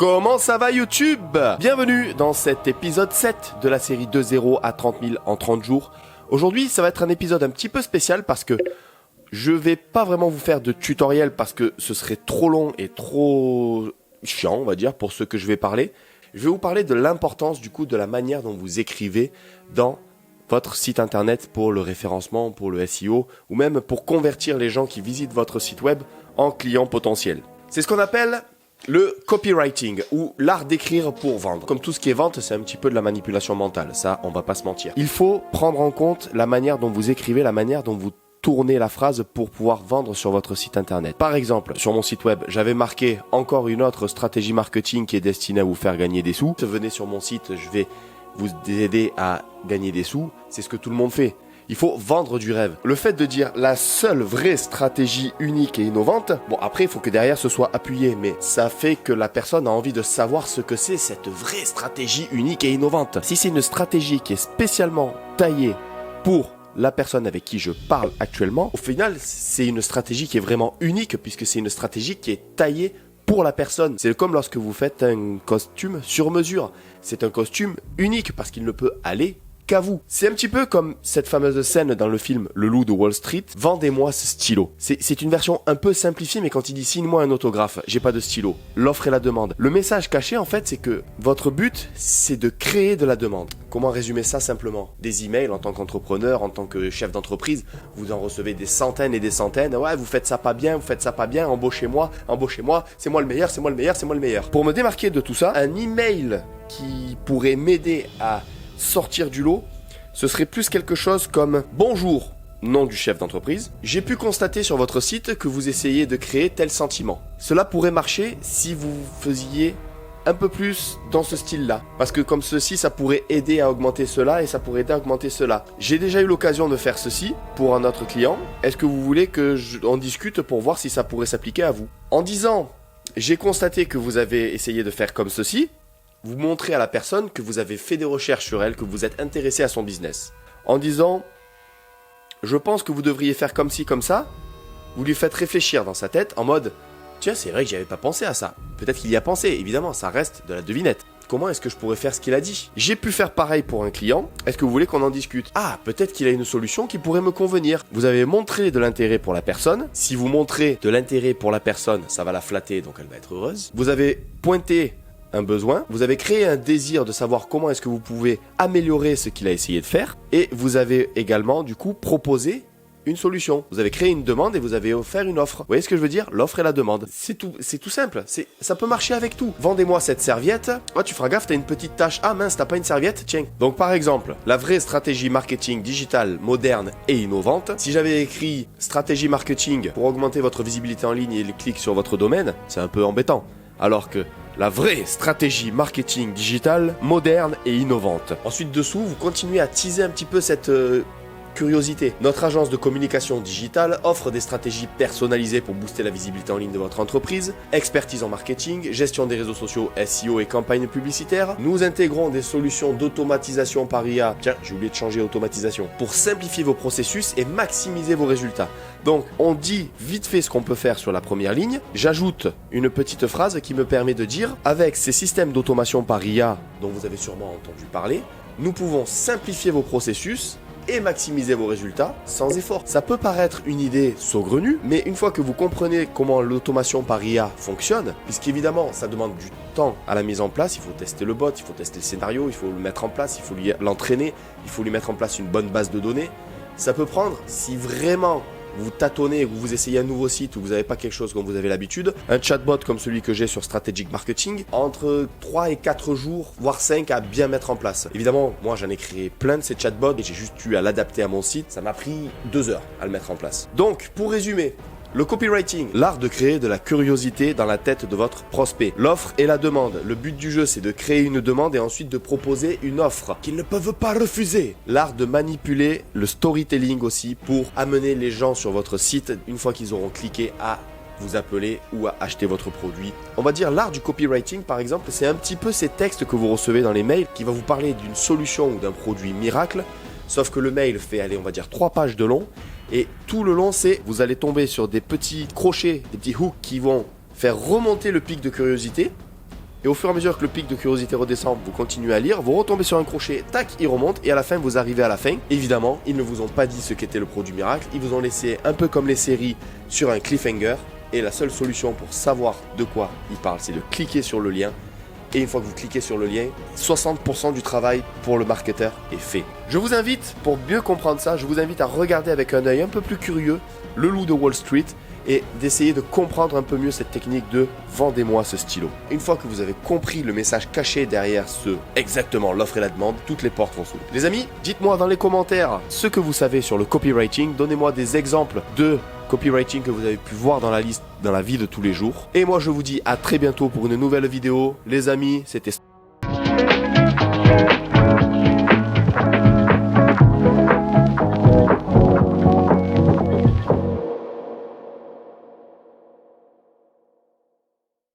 Comment ça va YouTube? Bienvenue dans cet épisode 7 de la série de 0 à 30 000 en 30 jours. Aujourd'hui, ça va être un épisode un petit peu spécial parce que je vais pas vraiment vous faire de tutoriel parce que ce serait trop long et trop chiant, on va dire, pour ce que je vais parler. Je vais vous parler de l'importance du coup de la manière dont vous écrivez dans votre site internet pour le référencement, pour le SEO ou même pour convertir les gens qui visitent votre site web en clients potentiels. C'est ce qu'on appelle le copywriting ou l'art d'écrire pour vendre. Comme tout ce qui est vente, c'est un petit peu de la manipulation mentale, ça on va pas se mentir. Il faut prendre en compte la manière dont vous écrivez, la manière dont vous tournez la phrase pour pouvoir vendre sur votre site internet. Par exemple, sur mon site web, j'avais marqué encore une autre stratégie marketing qui est destinée à vous faire gagner des sous. Venez sur mon site, je vais vous aider à gagner des sous. C'est ce que tout le monde fait. Il faut vendre du rêve. Le fait de dire la seule vraie stratégie unique et innovante, bon après il faut que derrière ce soit appuyé, mais ça fait que la personne a envie de savoir ce que c'est cette vraie stratégie unique et innovante. Si c'est une stratégie qui est spécialement taillée pour la personne avec qui je parle actuellement, au final c'est une stratégie qui est vraiment unique puisque c'est une stratégie qui est taillée pour la personne. C'est comme lorsque vous faites un costume sur mesure. C'est un costume unique parce qu'il ne peut aller qu'à vous. C'est un petit peu comme cette fameuse scène dans le film Le Loup de Wall Street. Vendez-moi ce stylo. C'est une version un peu simplifiée, mais quand il dit signe-moi un autographe, j'ai pas de stylo. L'offre et la demande. Le message caché, en fait, c'est que votre but, c'est de créer de la demande. Comment résumer ça simplement? Des emails en tant qu'entrepreneur, en tant que chef d'entreprise, vous en recevez des centaines et des centaines. Ouais, vous faites ça pas bien, embauchez-moi, c'est moi le meilleur, c'est moi le meilleur, c'est moi le meilleur. Pour me démarquer de tout ça, un email qui pourrait m'aider à sortir du lot, ce serait plus quelque chose comme « Bonjour, nom du chef d'entreprise. J'ai pu constater sur votre site que vous essayez de créer tel sentiment. Cela pourrait marcher si vous faisiez un peu plus dans ce style-là. Parce que comme ceci, ça pourrait aider à augmenter cela et ça pourrait aider à augmenter cela. J'ai déjà eu l'occasion de faire ceci pour un autre client. Est-ce que vous voulez qu'on discute pour voir si ça pourrait s'appliquer à vous? En disant « J'ai constaté que vous avez essayé de faire comme ceci », vous montrez à la personne que vous avez fait des recherches sur elle, que vous êtes intéressé à son business. En disant « Je pense que vous devriez faire comme ci, comme ça », vous lui faites réfléchir dans sa tête en mode « Tiens, c'est vrai que j'y avais pas pensé à ça. Peut-être qu'il y a pensé, évidemment, ça reste de la devinette. Comment est-ce que je pourrais faire ce qu'il a dit? J'ai pu faire pareil pour un client, est-ce que vous voulez qu'on en discute? Ah, peut-être qu'il a une solution qui pourrait me convenir. » Vous avez montré de l'intérêt pour la personne. Si vous montrez de l'intérêt pour la personne, ça va la flatter, donc elle va être heureuse. Vous avez pointé un besoin, vous avez créé un désir de savoir comment est-ce que vous pouvez améliorer ce qu'il a essayé de faire, et vous avez également du coup proposé une solution. Vous avez créé une demande et vous avez offert une offre. Vous voyez ce que je veux dire? L'offre et la demande. C'est tout simple. Ça peut marcher avec tout. Vendez-moi cette serviette. Oh, tu feras gaffe, t'as une petite tache. Ah mince, t'as pas une serviette? Tiens. Donc par exemple, la vraie stratégie marketing digitale, moderne et innovante. Si j'avais écrit stratégie marketing pour augmenter votre visibilité en ligne et les clics sur votre domaine, c'est un peu embêtant. Alors que la vraie stratégie marketing digitale, moderne et innovante. Ensuite dessous, vous continuez à teaser un petit peu cette curiosité. Notre agence de communication digitale offre des stratégies personnalisées pour booster la visibilité en ligne de votre entreprise, expertise en marketing, gestion des réseaux sociaux, SEO et campagnes publicitaires. Nous intégrons des solutions d'automatisation par IA. Tiens, j'ai oublié de changer automatisation. Pour simplifier vos processus et maximiser vos résultats. Donc, on dit vite fait ce qu'on peut faire sur la première ligne. J'ajoute une petite phrase qui me permet de dire, avec ces systèmes d'automation par IA dont vous avez sûrement entendu parler, nous pouvons simplifier vos processus et maximiser vos résultats sans effort. Ça peut paraître une idée saugrenue, mais une fois que vous comprenez comment l'automation par IA fonctionne, puisqu'évidemment ça demande du temps à la mise en place, il faut tester le bot, il faut tester le scénario, il faut le mettre en place, il faut l'entraîner, il faut lui mettre en place une bonne base de données, ça peut prendre, si vraiment vous tâtonnez, vous essayez un nouveau site où vous n'avez pas quelque chose comme vous avez l'habitude, un chatbot comme celui que j'ai sur Strategic Marketing, entre 3 et 4 jours, voire 5 à bien mettre en place. Évidemment, moi j'en ai créé plein de ces chatbots et j'ai juste eu à l'adapter à mon site. Ça m'a pris 2 heures à le mettre en place. Donc, pour résumer, le copywriting, l'art de créer de la curiosité dans la tête de votre prospect. L'offre et la demande. Le but du jeu, c'est de créer une demande et ensuite de proposer une offre qu'ils ne peuvent pas refuser. L'art de manipuler le storytelling aussi pour amener les gens sur votre site une fois qu'ils auront cliqué à vous appeler ou à acheter votre produit. On va dire l'art du copywriting par exemple, c'est un petit peu ces textes que vous recevez dans les mails qui va vous parler d'une solution ou d'un produit miracle, sauf que le mail fait, allez, on va dire 3 pages de long. Et tout le long, vous allez tomber sur des petits crochets, des petits hooks qui vont faire remonter le pic de curiosité. Et au fur et à mesure que le pic de curiosité redescend, vous continuez à lire, vous retombez sur un crochet, tac, il remonte, et à la fin, vous arrivez à la fin. Évidemment, ils ne vous ont pas dit ce qu'était le produit miracle, ils vous ont laissé un peu comme les séries sur un cliffhanger, et la seule solution pour savoir de quoi ils parlent, c'est de cliquer sur le lien. Et une fois que vous cliquez sur le lien, 60% du travail pour le marketeur est fait. Je vous invite, pour mieux comprendre ça, je vous invite à regarder avec un œil un peu plus curieux Le Loup de Wall Street et d'essayer de comprendre un peu mieux cette technique de « vendez-moi ce stylo ». Une fois que vous avez compris le message caché derrière ce exactement l'offre et la demande, toutes les portes vont s'ouvrir. Les amis, dites-moi dans les commentaires ce que vous savez sur le copywriting, donnez-moi des exemples de copywriting que vous avez pu voir dans la liste, dans la vie de tous les jours. Et moi je vous dis à très bientôt pour une nouvelle vidéo. Les amis, c'était